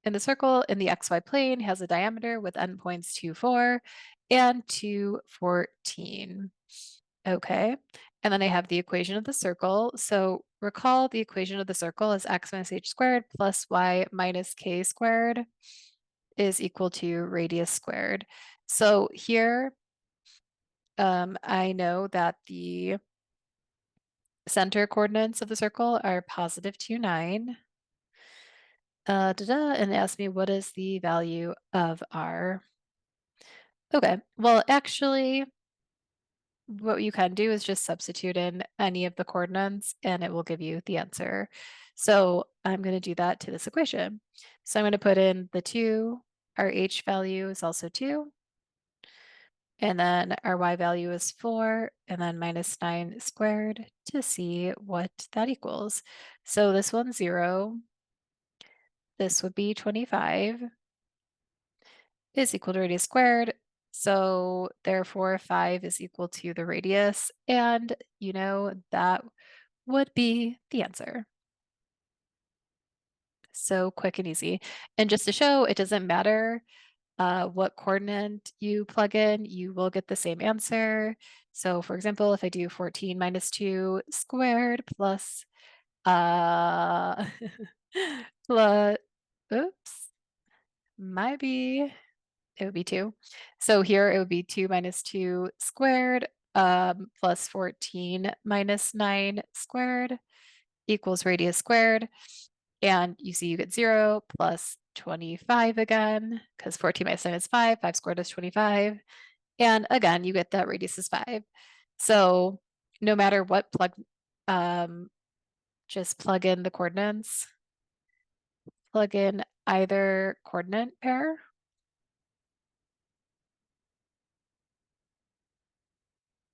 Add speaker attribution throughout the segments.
Speaker 1: And the circle in the xy plane has a diameter with endpoints 2, 4 and 2, 14. Okay. And then I have the equation of the circle. So recall the equation of the circle is x minus h squared plus y minus k squared is equal to radius squared. So here, I know that the center coordinates of the circle are positive 2, 9. And it asks me what is the value of r. Okay, well, actually, what you can do is just substitute in any of the coordinates and it will give you the answer. So I'm going to do that to this equation. So I'm going to put in the 2, our h value is also 2, and then our y value is 4, and then minus 9 squared to see what that equals. So this one's 0, this would be 25, is equal to radius squared. So therefore 5 is equal to the radius, and you know that would be the answer. So quick and easy. And just to show, it doesn't matter what coordinate you plug in, you will get the same answer. So for example, if I do 14 minus 2 squared plus, uh, plus, oops, might be, it would be 2. So here it would be 2 minus 2 squared plus 14 minus 9 squared equals radius squared. And you see you get 0 plus 25 again, because 14 minus 9 is 5, 5 squared is 25. And again, you get that radius is 5. So no matter what just plug in the coordinates, plug in either coordinate pair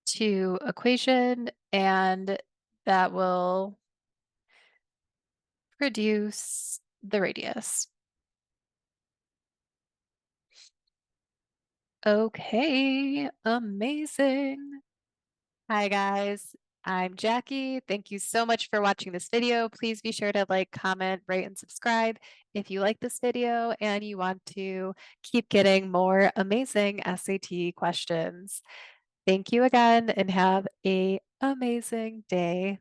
Speaker 1: to equation, and that will produce the radius. Okay, amazing. Hi guys, I'm Jackie. Thank you so much for watching this video. Please be sure to like, comment, rate, and subscribe if you like this video and you want to keep getting more amazing SAT questions. Thank you again and have an amazing day.